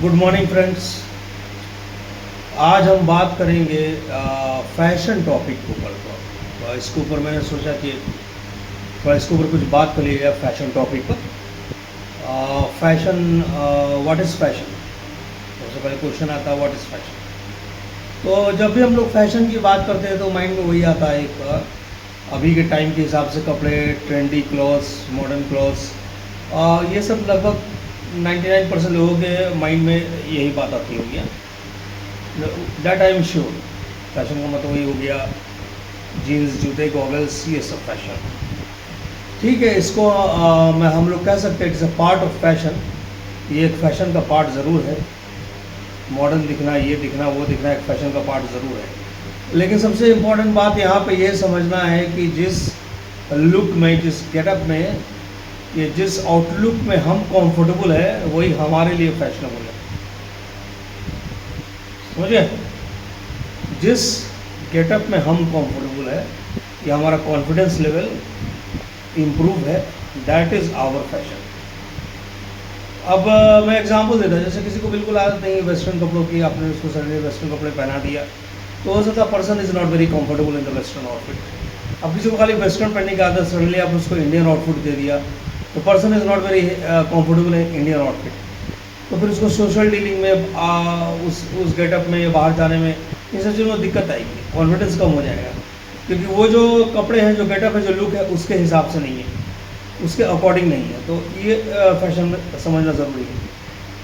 Good morning friends. आज हम बात करेंगे फैशन टॉपिक के ऊपर। तो इसके ऊपर मैंने सोचा कि थोड़ा इसके ऊपर कुछ बात कर लीजिए फैशन टॉपिक पर। Fashion, what is fashion? सबसे पहले क्वेश्चन आता है, व्हाट इज़ फैशन। तो जब भी हम लोग फैशन की बात करते हैं तो माइंड में वही आता है एक अभी के टाइम के हिसाब से कपड़े, ट्रेंडी क्लॉथ्स, मॉडर्न क्लॉथ्स, ये सब लगभग 99% लोगों के माइंड में यही बात आती होगी। That I am sure. Fashion का मतलब वही हो गया, जीन्स, जूते, गॉगल्स, ये सब फैशन। ठीक है, इसको मैं हम लोग कह सकते हैं it's a part of fashion. ये एक फैशन का पार्ट ज़रूर है। मॉडर्न दिखना, ये दिखना, वो दिखना एक फैशन का पार्ट ज़रूर है। लेकिन सबसे इम्पोर्टेंट बात यहाँ पे ये समझना है कि जिस लुक में, जिस गेटअप में, ये जिस आउटलुक में हम कंफर्टेबल है वही हमारे लिए फैशनेबल है। समझे? जिस गेटअप में हम कंफर्टेबल है या हमारा कॉन्फिडेंस लेवल इम्प्रूव है, दैट इज़ आवर फैशन। अब मैं एग्जांपल देता हूँ। जैसे किसी को बिल्कुल आदत नहीं है वेस्टर्न कपड़ों की, आपने उसको सडनली वेस्टर्न कपड़े पहना दिया तो हो सकता है person is not very comfortable in the western outfit. अब किसी को खाली वेस्टर्न पहनने की आदत, सडनली आप उसको इंडियन आउटफिट दे दिया तो person is not very comfortable in Indian outfit. तो फिर उसको सोशल डीलिंग में उस गेटअप में या बाहर जाने में इन सब चीज़ों में दिक्कत आएगी, कॉन्फिडेंस कम हो जाएगा। क्योंकि वो जो कपड़े हैं, जो गेटअप है, जो लुक है, उसके हिसाब से नहीं है, उसके अकॉर्डिंग नहीं है। तो ये फैशन समझना ज़रूरी है।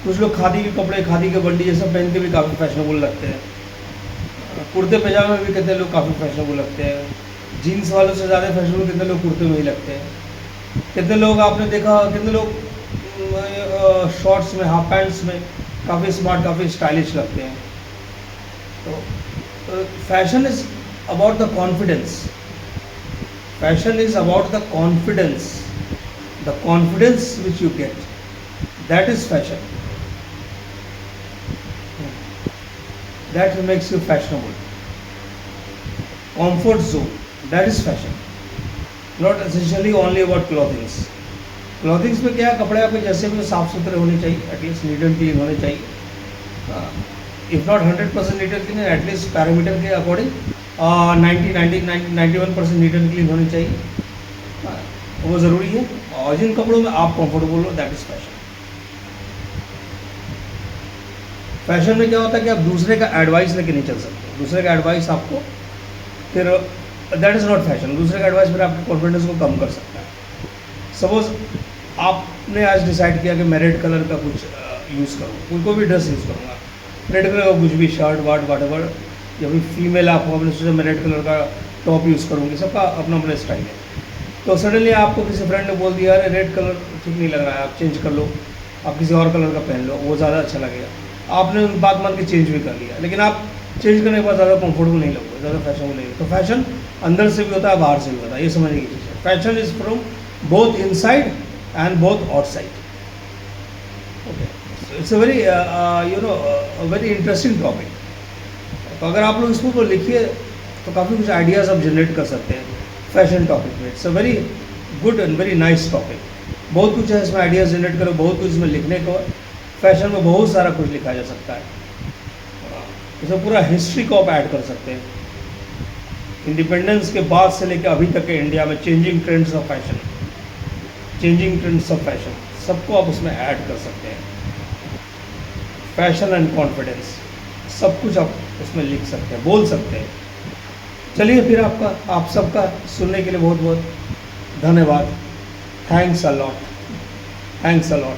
कुछ लोग खादी के कपड़े, खादी के बंडी ये सब पहन के भी काफ़ी फैशनेबल लगते हैं। कुर्ते पैजामे में भी कितने लोग काफ़ी फैशनेबल लगते हैं। जीन्स वालों से ज़्यादा फैशनेबल कितने लोग कुर्ते में ही लगते हैं। कितने लोग आपने देखा, कितने लोग शॉर्ट्स में, हाफ पैंट्स में काफ़ी स्मार्ट, काफ़ी स्टाइलिश लगते हैं। तो fashion is about the confidence. Fashion is about the confidence, the confidence which you get, that is fashion. That makes you fashionable. comfort zone, that is fashion, not essentially only about clothings. क्लॉथिंग्स में क्या है, कपड़े आपके जैसे भी साफ़ सुथरे होने चाहिए, एटलीस्ट नीट एंड क्लीन होने चाहिए। If not 100% neat and clean, at least parameter के अकॉर्डिंग 91% नीट एंड क्लीन होनी चाहिए। वो ज़रूरी है। और जिन कपड़ों में आप कंफर्टेबल हो, दैट इज़ फैशन। फैशन में क्या होता है कि आप दूसरे का एडवाइस लेके नहीं चल सकते। दूसरे का एडवाइस आपको फिर दैट इज़ नॉट फैशन। दूसरे का एडवाइस फिर आपके कॉन्फिडेंस को कम कर सकता है। सपोज आपने आज डिसाइड किया कि मैं रेड कलर का कुछ यूज़ करूँ, कोई भी ड्रेस यूज़ करूँगा, रेड कलर का कुछ भी शर्ट वाट वाट एवर, या फिर फीमेल आपको आपने सोचा मैं रेड कलर का टॉप यूज़ करूँगी। सबका अपना अपना स्टाइल है। तो सडनली आपको किसी फ्रेंड ने बोल दिया, अरे रेड कलर ठीक नहीं लग रहा है, आप चेंज कर लो, आप किसी और कलर का पहन लो, वो ज़्यादा अच्छा लगेगा। आपने बात मान के चेंज भी कर लिया, लेकिन आप चेंज करने के बाद ज़्यादा कंफर्टेबल नहीं लगोगे, ज़्यादा फैशनेबल नहीं। तो फैशन अंदर से भी होता है, बाहर से भी होता है, ये समझने की चीज़ है। Fashion is from both inside and both outside. Okay, it's a very very interesting topic. तो अगर आप लोग इसको लिखिए तो काफ़ी कुछ आइडियाज़ आप जनरेट कर सकते हैं फैशन टॉपिक में। It's a very good and very nice topic. बहुत कुछ है इसमें, आइडियाज़ जनरेट करो, बहुत कुछ इसमें लिखने को। फैशन में बहुत सारा कुछ लिखा जा सकता है। इसमें पूरा हिस्ट्री को आप ऐड कर सकते हैं। इंडिपेंडेंस के बाद से लेकर अभी तक के इंडिया में changing trends of fashion, changing trends of fashion, सबको आप उसमें ऐड कर सकते हैं। फैशन एंड कॉन्फिडेंस, सब कुछ आप उसमें लिख सकते हैं, बोल सकते हैं। चलिए फिर आप सबका सुनने के लिए बहुत बहुत धन्यवाद। Thanks a lot, thanks a lot.